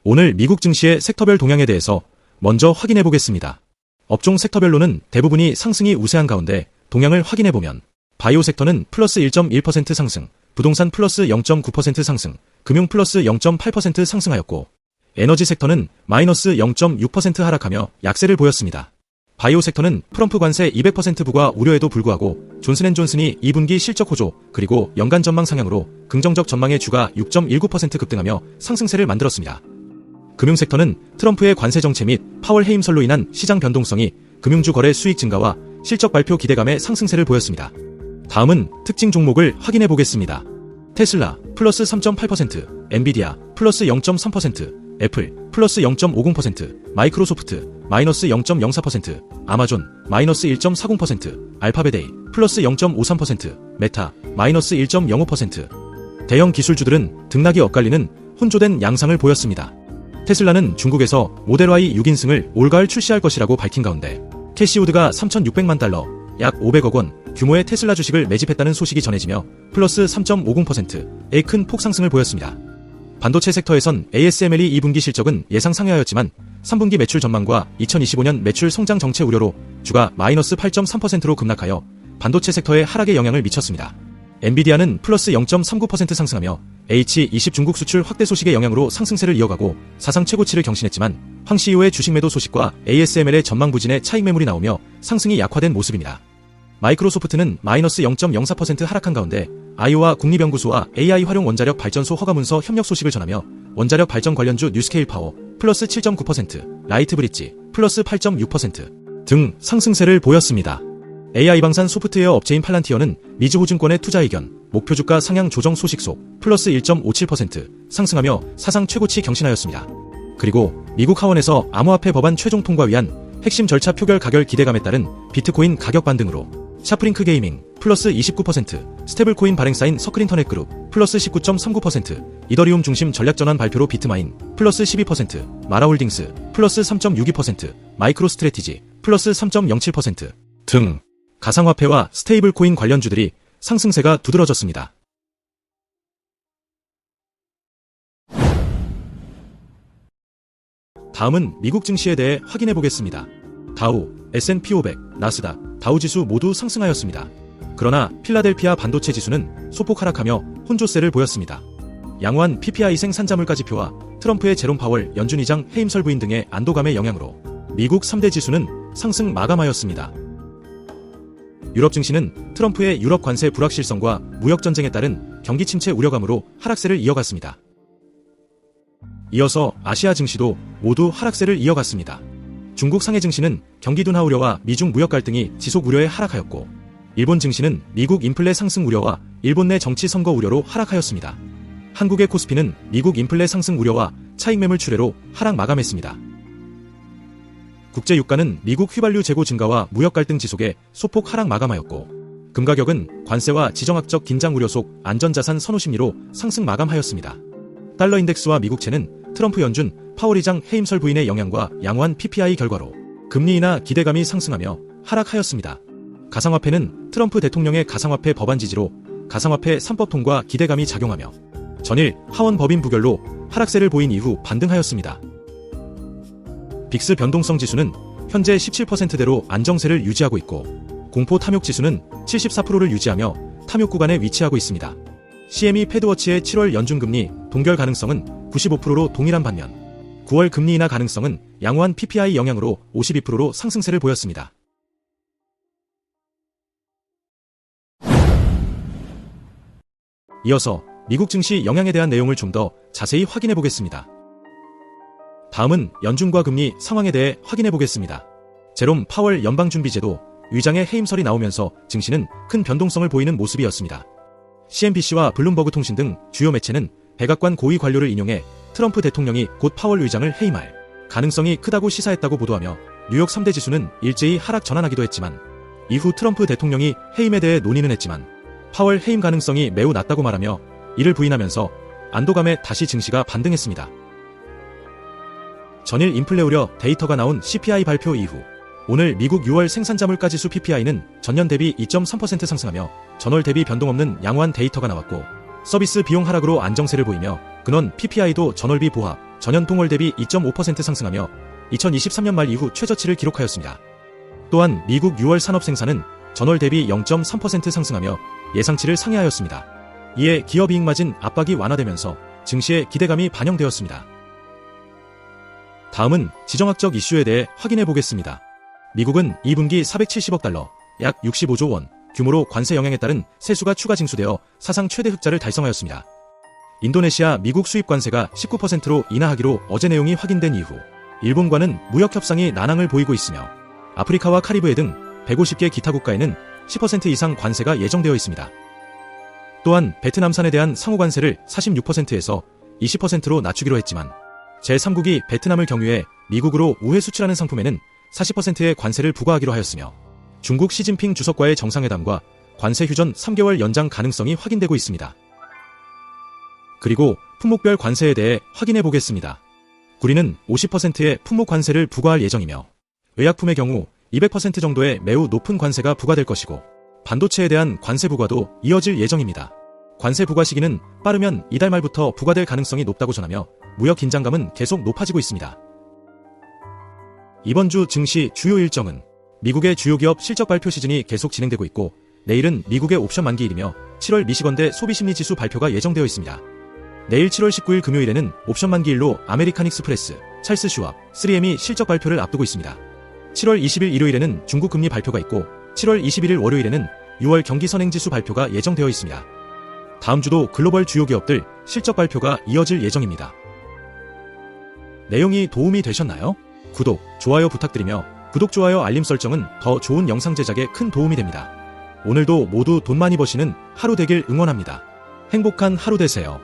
오늘 미국 증시의 섹터별 동향에 대해서 먼저 확인해 보겠습니다. 업종 섹터별로는 대부분이 상승이 우세한 가운데 동향을 확인해 보면 바이오 섹터는 플러스 1.1% 상승, 부동산 플러스 0.9% 상승, 금융 플러스 0.8% 상승하였고 에너지 섹터는 마이너스 0.6% 하락하며 약세를 보였습니다. 바이오 섹터는 트럼프 관세 200% 부과 우려에도 불구하고 존슨앤존슨이 2분기 실적 호조 그리고 연간 전망 상향으로 긍정적 전망의 주가 6.19% 급등하며 상승세를 만들었습니다. 금융 섹터는 트럼프의 관세 정책 및 파월 해임설로 인한 시장 변동성이 금융주 거래 수익 증가와 실적 발표 기대감의 상승세를 보였습니다. 다음은 특징 종목을 확인해 보겠습니다. 테슬라 플러스 3.8%, 엔비디아 플러스 0.3%, 애플 플러스 0.50%, 마이크로소프트 마이너스 0.04%, 아마존 마이너스 1.40%, 알파벳 플러스 0.53%, 메타 마이너스 1.05%. 대형 기술주들은 등락이 엇갈리는 혼조된 양상을 보였습니다. 테슬라는 중국에서 모델 Y 6인승을 올가을 출시할 것이라고 밝힌 가운데 캐시우드가 3,600만 달러, 약 500억 원 규모의 테슬라 주식을 매집했다는 소식이 전해지며 플러스 3.50%의 큰 폭상승을 보였습니다. 반도체 섹터에선 ASML이 2분기 실적은 예상 상회하였지만 3분기 매출 전망과 2025년 매출 성장 정체 우려로 주가 마이너스 8.3%로 급락하여 반도체 섹터에 하락에 영향을 미쳤습니다. 엔비디아는 플러스 0.39% 상승하며 H20 중국 수출 확대 소식의 영향으로 상승세를 이어가고 사상 최고치를 경신했지만 황 CEO의 주식 매도 소식과 ASML의 전망 부진에 차익 매물이 나오며 상승이 약화된 모습입니다. 마이크로소프트는 마이너스 0.04% 하락한 가운데 아이오와 국립연구소와 AI 활용 원자력 발전소 허가 문서 협력 소식을 전하며 원자력 발전 관련주 뉴스케일 파워 플러스 7.9%, 라이트브릿지 플러스 8.6% 등 상승세를 보였습니다. AI 방산 소프트웨어 업체인 팔란티어는 미즈호증권의 투자 의견, 목표 주가 상향 조정 소식 속 플러스 1.57% 상승하며 사상 최고치 경신하였습니다. 그리고 미국 하원에서 암호화폐 법안 최종 통과 위한 핵심 절차 표결 가결 기대감에 따른 비트코인 가격 반등으로 샤프링크 게이밍 플러스 29%, 스테블코인 발행사인 서클인터넷 그룹 플러스 19.39%, 이더리움 중심 전략전환 발표로 비트마인 플러스 12%, 마라홀딩스 플러스 3.62%, 마이크로스트래티지 플러스 3.07% 등 가상화폐와 스테이블코인 관련주들이 상승세가 두드러졌습니다. 다음은 미국 증시에 대해 확인해 보겠습니다. 다우, S&P 500, 나스닥, 다우지수 모두 상승하였습니다. 그러나 필라델피아 반도체 지수는 소폭 하락하며 혼조세를 보였습니다. 양호한 PPI 생산자물가 지표와 트럼프의 제롬 파월 연준 의장 해임설 부인 등의 안도감의 영향으로 미국 3대 지수는 상승 마감하였습니다. 유럽 증시는 트럼프의 유럽 관세 불확실성과 무역 전쟁에 따른 경기 침체 우려감으로 하락세를 이어갔습니다. 이어서 아시아 증시도 모두 하락세를 이어갔습니다. 중국 상해 증시는 경기 둔화 우려와 미중 무역 갈등이 지속 우려에 하락하였고 일본 증시는 미국 인플레 상승 우려와 일본 내 정치 선거 우려로 하락하였습니다. 한국의 코스피는 미국 인플레 상승 우려와 차익 매물 출회로 하락 마감했습니다. 국제 유가는 미국 휘발유 재고 증가와 무역 갈등 지속에 소폭 하락 마감하였고 금 가격은 관세와 지정학적 긴장 우려 속 안전자산 선호 심리로 상승 마감하였습니다. 달러 인덱스와 미국채는 트럼프 연준 파월 의장 해임설 부인의 영향과 양호한 PPI 결과로 금리 인하 기대감이 상승하며 하락하였습니다. 가상화폐는 트럼프 대통령의 가상화폐 법안 지지로 가상화폐 3법 통과 기대감이 작용하며 전일 하원 법인 부결로 하락세를 보인 이후 반등하였습니다. 빅스 변동성 지수는 현재 17%대로 안정세를 유지하고 있고 공포 탐욕 지수는 74%를 유지하며 탐욕 구간에 위치하고 있습니다. CME 패드워치의 7월 연준금리 동결 가능성은 95%로 동일한 반면 9월 금리 인하 가능성은 양호한 PPI 영향으로 52%로 상승세를 보였습니다. 이어서 미국 증시 영향에 대한 내용을 좀 더 자세히 확인해 보겠습니다. 다음은 연준과 금리 상황에 대해 확인해 보겠습니다. 제롬 파월 연방준비제도 의장의 해임설이 나오면서 증시는 큰 변동성을 보이는 모습이었습니다. CNBC와 블룸버그 통신 등 주요 매체는 백악관 고위 관료를 인용해 트럼프 대통령이 곧 파월 의장을 해임할 가능성이 크다고 시사했다고 보도하며 뉴욕 3대 지수는 일제히 하락 전환하기도 했지만 이후 트럼프 대통령이 해임에 대해 논의는 했지만 파월 해임 가능성이 매우 낮다고 말하며 이를 부인하면서 안도감에 다시 증시가 반등했습니다. 전일 인플레 우려 데이터가 나온 CPI 발표 이후 오늘 미국 6월 생산자물가지수 PPI는 전년 대비 2.3% 상승하며 전월 대비 변동 없는 양호한 데이터가 나왔고 서비스 비용 하락으로 안정세를 보이며 근원 PPI도 전월비 보합 전년 동월 대비 2.5% 상승하며 2023년 말 이후 최저치를 기록하였습니다. 또한 미국 6월 산업 생산은 전월 대비 0.3% 상승하며 예상치를 상회하였습니다. 이에 기업 이익 마진 압박이 완화되면서 증시에 기대감이 반영되었습니다. 다음은 지정학적 이슈에 대해 확인해 보겠습니다. 미국은 2분기 470억 달러, 약 65조 원 규모로 관세 영향에 따른 세수가 추가 징수되어 사상 최대 흑자를 달성하였습니다. 인도네시아 미국 수입 관세가 19%로 인하하기로 어제 내용이 확인된 이후 일본과는 무역 협상이 난항을 보이고 있으며 아프리카와 카리브해 등 150개 기타 국가에는 10% 이상 관세가 예정되어 있습니다. 또한 베트남산에 대한 상호 관세를 46%에서 20%로 낮추기로 했지만 제3국이 베트남을 경유해 미국으로 우회 수출하는 상품에는 40%의 관세를 부과하기로 하였으며 중국 시진핑 주석과의 정상회담과 관세 휴전 3개월 연장 가능성이 확인되고 있습니다. 그리고 품목별 관세에 대해 확인해 보겠습니다. 구리는 50%의 품목 관세를 부과할 예정이며 의약품의 경우 200% 정도의 매우 높은 관세가 부과될 것이고 반도체에 대한 관세 부과도 이어질 예정입니다. 관세 부과 시기는 빠르면 이달 말부터 부과될 가능성이 높다고 전하며 무역 긴장감은 계속 높아지고 있습니다. 이번 주 증시 주요 일정은 미국의 주요 기업 실적 발표 시즌이 계속 진행되고 있고 내일은 미국의 옵션 만기일이며 7월 미시건대 소비심리지수 발표가 예정되어 있습니다. 내일 7월 19일 금요일에는 옵션 만기일로 아메리칸 익스프레스, 찰스 슈왑, 3M이 실적 발표를 앞두고 있습니다. 7월 20일 일요일에는 중국 금리 발표가 있고 7월 21일 월요일에는 6월 경기 선행지수 발표가 예정되어 있습니다. 다음 주도 글로벌 주요 기업들 실적 발표가 이어질 예정입니다. 내용이 도움이 되셨나요? 구독, 좋아요 부탁드리며 구독, 좋아요, 알림 설정은 더 좋은 영상 제작에 큰 도움이 됩니다. 오늘도 모두 돈 많이 버시는 하루 되길 응원합니다. 행복한 하루 되세요.